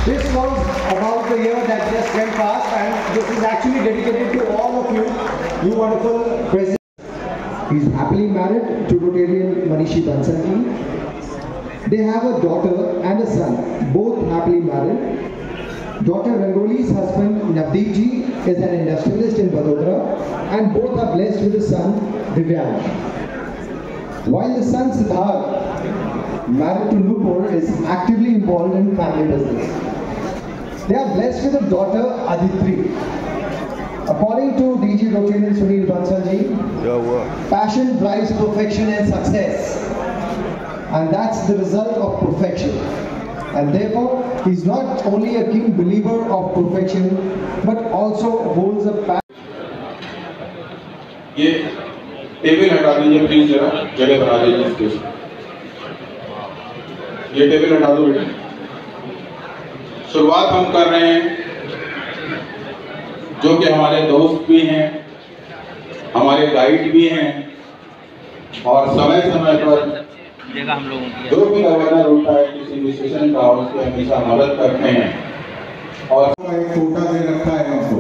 This was about the year that just went past, and this is actually dedicated to all of you, you wonderful presidents. He is happily married to Rotarian Manishi Bansal ji. They have a daughter and a son, both happily married. Daughter Rangoli's husband Navdeep ji is an industrialist in Vadodara, and both are blessed with a son Divyang. While the son Siddharth, married to Nupur, is actively involved in family business. They are blessed with a daughter Aditri. According to DG Rotarian Sunil Bansal ji, passion drives perfection and success, and that's the result of perfection. And therefore, he's not only a keen believer of perfection, but also holds a passion. ये table हटा दीजिए please, जरा जगह बना दीजिए इसके। ये table हटा दो बेटा। शुरुआत हम कर रहे हैं, जो कि हमारे दोस्त भी हैं, हमारे गाइड भी हैं, और समय समय पर हम लोगों की जो भी गवर्नर होता है किसी भी सेशन का, उसकी हमेशा मदद करते हैं। और एक कोटा दे रखा है हमको,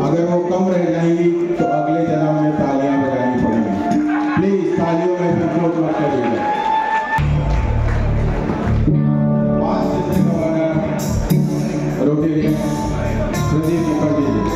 अगर वो कम रह जाएंगी तो अगले जन्म में तालियां बजानी पड़ेंगी। प्लीज तालियों में सपोर्ट मत करिएगा। रोटेरियन प्रदीप मुखर्जी जी।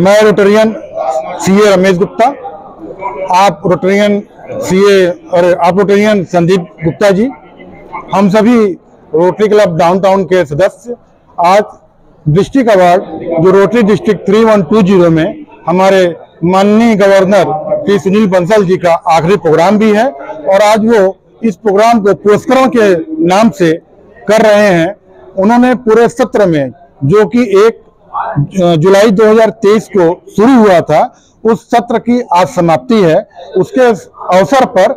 मैं रोटेरियन सीए रमेश गुप्ता, आप रोटेरियन सीए और आप रोटेरियन संदीप गुप्ता जी, हम सभी रोटरी क्लब डाउनटाउन के सदस्य आज डिस्ट्रिक्ट अवार्ड जो रोटरी डिस्ट्रिक्ट 3120 में हमारे माननीय गवर्नर श्री सुनील बंसल जी का आखिरी प्रोग्राम भी है, और आज वो इस प्रोग्राम को पुरस्कारों के नाम से कर रहे हैं। उन्होंने पूरे सत्र में, जो कि 1 जुलाई 2023 को शुरू हुआ था, उस सत्र की आज समाप्ति है। उसके अवसर पर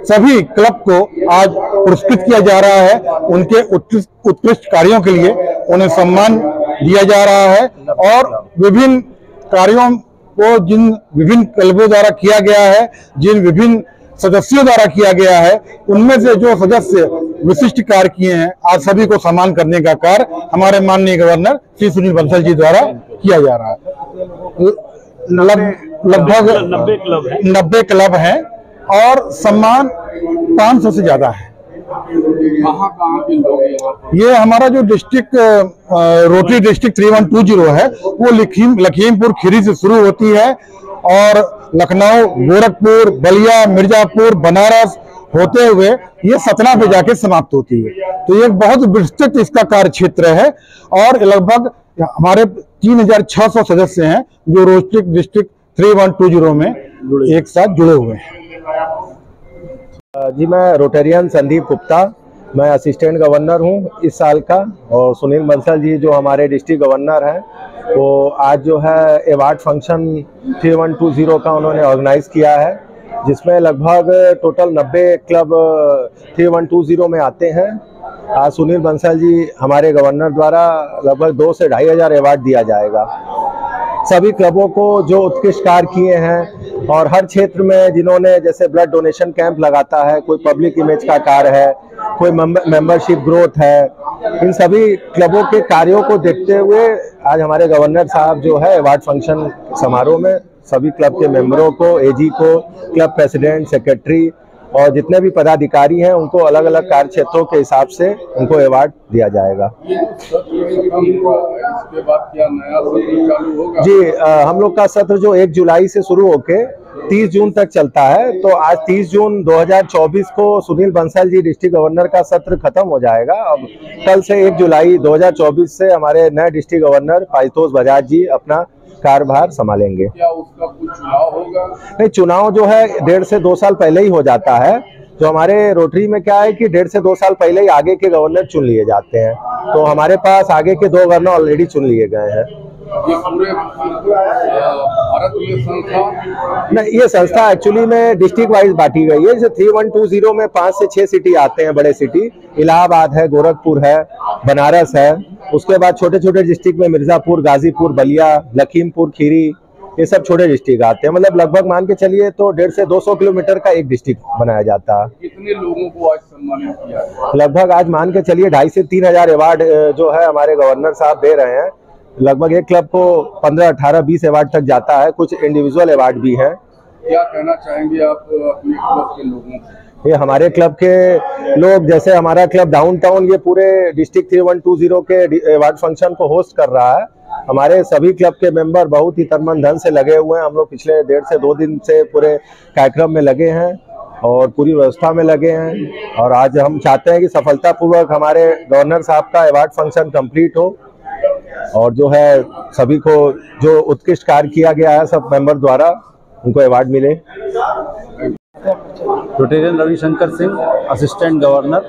सभी क्लब को आज पुरस्कृत किया जा रहा है। उनके उत्कृष्ट कार्यों के लिए उन्हें सम्मान दिया जा रहा है, और विभिन्न कार्यों को जिन विभिन्न क्लबों द्वारा किया गया है, जिन विभिन्न सदस्यों द्वारा किया गया है, उनमें से जो सदस्य विशिष्ट कार्य किए हैं, आज सभी को सम्मान करने का कार्य हमारे माननीय गवर्नर श्री सुनील बंसल जी द्वारा किया जा रहा है। लगभग 90 क्लब हैं और सम्मान 500 से ज्यादा है। ये हमारा जो डिस्ट्रिक्ट रोटरी डिस्ट्रिक्ट 3120 है, वो लखीमपुर खीरी से शुरू होती है और लखनऊ, गोरखपुर, बलिया, मिर्जापुर, बनारस होते हुए ये सतना पे जाके समाप्त होती है। तो ये बहुत विस्तृत इसका कार्य क्षेत्र है, और लगभग हमारे 3600 सदस्य हैं जो रोटरी डिस्ट्रिक्ट 3120 में एक साथ जुड़े हुए हैं। जी, मैं रोटेरियन संदीप गुप्ता, मैं असिस्टेंट गवर्नर हूं इस साल का, और सुनील बंसल जी जो हमारे डिस्ट्रिक्ट गवर्नर हैं, वो आज जो है अवार्ड फंक्शन 3120 का उन्होंने ऑर्गेनाइज किया है, जिसमें लगभग टोटल 90 क्लब 3120 में आते हैं। आज सुनील बंसल जी हमारे गवर्नर द्वारा लगभग 2 से 2500 अवार्ड दिया जाएगा सभी क्लबों को जो उत्कृष्ट कार्य किए हैं, और हर क्षेत्र में जिन्होंने, जैसे ब्लड डोनेशन कैंप लगाता है, कोई पब्लिक इमेज का कार्य है, कोई मेंबरशिप ग्रोथ है, इन सभी क्लबों के कार्यों को देखते हुए आज हमारे गवर्नर साहब जो है अवार्ड फंक्शन समारोह में सभी क्लब के मेंबरों को, एजी को, क्लब प्रेसिडेंट, सेक्रेटरी और जितने भी पदाधिकारी हैं उनको अलग अलग कार्य क्षेत्रों के हिसाब से उनको अवार्ड दिया जाएगा। जी, हम लोग का सत्र जो 1 जुलाई से शुरू होके 30 जून तक चलता है, तो आज 30 जून 2024 को सुनील बंसल जी डिस्ट्रिक्ट गवर्नर का सत्र खत्म हो जाएगा। अब कल से 1 जुलाई 2024 से हमारे नए डिस्ट्रिक्ट गवर्नर आशुतोष बजाज जी अपना कार्यभार संभालेंगे। क्या उसका कुछ चुनाव होगा? नहीं, चुनाव जो है 1.5 से 2 साल पहले ही हो जाता है, जो हमारे रोटरी में क्या है कि 1.5 से 2 साल पहले ही आगे के गवर्नर चुन लिए जाते हैं, तो हमारे पास आगे के 2 गवर्नर ऑलरेडी चुन लिए गए हैं। ये पूरे भारत में संस्था नहीं, ये संस्था एक्चुअली में डिस्ट्रिक्ट वाइज बांटी गई है। जैसे 3120 में 5 से 6 सिटी आते हैं, बड़े सिटी इलाहाबाद है, गोरखपुर है, बनारस है। उसके बाद छोटे छोटे डिस्ट्रिक्ट में मिर्जापुर, गाजीपुर, बलिया, लखीमपुर खीरी, ये सब छोटे डिस्ट्रिक्ट आते हैं। मतलब लगभग मान के चलिए तो 150 से 200 किलोमीटर का एक डिस्ट्रिक्ट बनाया जाता है। कितने लोगों को आज सम्मानित किया? लगभग आज मान के चलिए 2,500 से 3,000 अवार्ड जो है हमारे गवर्नर साहब दे रहे हैं। लगभग एक क्लब को 15, 18, 20 अवार्ड तक जाता है, कुछ इंडिविजुअल अवार्ड भी हैं। क्या कहना चाहेंगे आप अपने क्लब के लोगों को? ये हमारे क्लब के लोग, जैसे हमारा क्लब डाउनटाउन ये पूरे डिस्ट्रिक्ट 3120 के अवार्ड फंक्शन को होस्ट कर रहा है। हमारे सभी क्लब के मेंबर बहुत ही तन मन धन से लगे हुए हैं। हम लोग पिछले 1.5 से 2 दिन से पूरे कार्यक्रम में लगे हैं और पूरी व्यवस्था में लगे हैं। और आज हम चाहते हैं कि सफलतापूर्वक हमारे गवर्नर साहब का अवार्ड फंक्शन कंप्लीट हो और जो है सभी को जो उत्कृष्ट कार्य किया गया है सब मेंबर द्वारा उनको अवार्ड मिले। Rotarian Ravishankar Singh, assistant governor.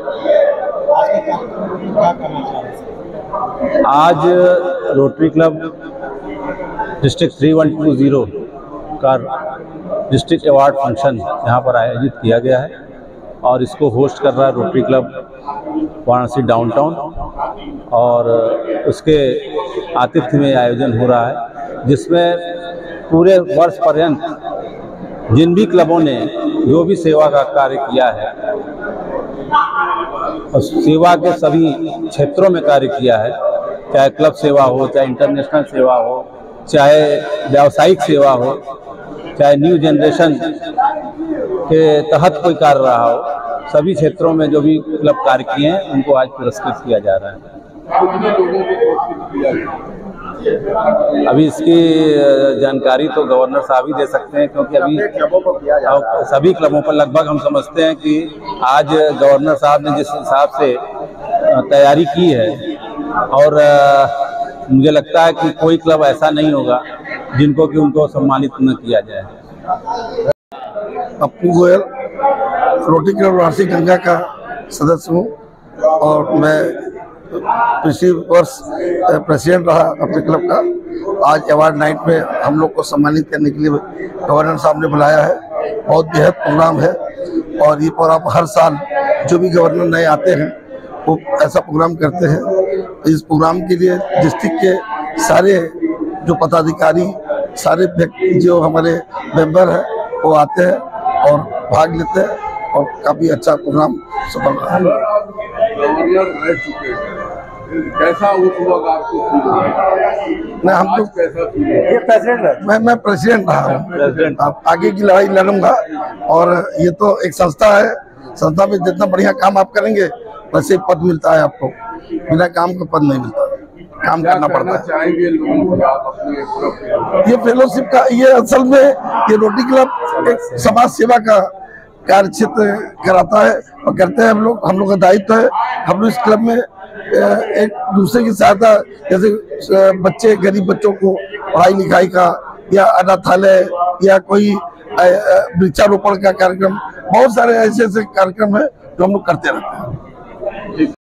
आज रोटरी क्लब डिस्ट्रिक्ट 3120 का डिस्ट्रिक्ट अवार्ड फंक्शन यहाँ पर आयोजित किया गया है और इसको होस्ट कर रहा है रोटरी क्लब वाराणसी डाउनटाउन और उसके आतिथ्य में आयोजन हो रहा है, जिसमें पूरे वर्ष पर्यंत जिन भी क्लबों ने जो भी सेवा का कार्य किया है और सेवा के सभी क्षेत्रों में कार्य किया है, चाहे क्लब सेवा हो, चाहे इंटरनेशनल सेवा हो, चाहे व्यावसायिक सेवा हो, चाहे न्यू जनरेशन के तहत कोई कार्य रहा हो, सभी क्षेत्रों में जो भी क्लब कार्य किए हैं उनको आज पुरस्कृत किया जा रहा है। कितने लोगों को पुरस्कृत किया गया? अभी इसकी जानकारी तो गवर्नर साहब ही दे सकते हैं, क्योंकि अभी सभी क्लबों पर लगभग हम समझते हैं कि आज गवर्नर साहब ने जिस हिसाब से तैयारी की है और मुझे लगता है कि कोई क्लब ऐसा नहीं होगा जिनको कि उनको सम्मानित न किया जाए। पप्पू गोयल, रोटरी क्लब वाराणसी गंगा का सदस्य हूँ और मैं पिछले वर्ष प्रेसिडेंट रहा अपने क्लब का। आज अवार्ड नाइट में हम लोग को सम्मानित करने के लिए गवर्नर साहब ने बुलाया है। बहुत बेहद प्रोग्राम है और ये प्रोग्राम हर साल जो भी गवर्नर नए आते हैं वो ऐसा प्रोग्राम करते हैं। इस प्रोग्राम के लिए डिस्ट्रिक्ट के सारे जो पदाधिकारी, सारे व्यक्ति जो हमारे मेंबर हैं वो आते हैं और भाग लेते हैं और काफ़ी अच्छा प्रोग्राम सफल रहा। गवर्नर रह चुके हैं, कैसा उस वक्त आपको? मैं हम तो ये प्रेसिडेंट है, मैं प्रेसिडेंट रहा हूँ। अब आगे की लड़ाई लड़ूंगा और ये तो एक संस्था है, संस्था में जितना बढ़िया काम आप करेंगे वैसे पद मिलता है आपको, बिना काम का पद नहीं मिलता, काम करना पड़ता है। चाहेंगे लोगों को आप अपने क्लब? ये फेलोशिप का, ये असल में ये रोटरी क्लब एक समाज सेवा का कार्य क्षेत्र कराता है और करते हैं हम लोग का दायित्व है। हम लोग इस क्लब में एक दूसरे की सहायता, जैसे बच्चे, गरीब बच्चों को पढ़ाई लिखाई का या अनाथालय या कोई वृक्षारोपण का कार्यक्रम, बहुत सारे ऐसे कार्यक्रम है जो हम लोग करते रहते हैं।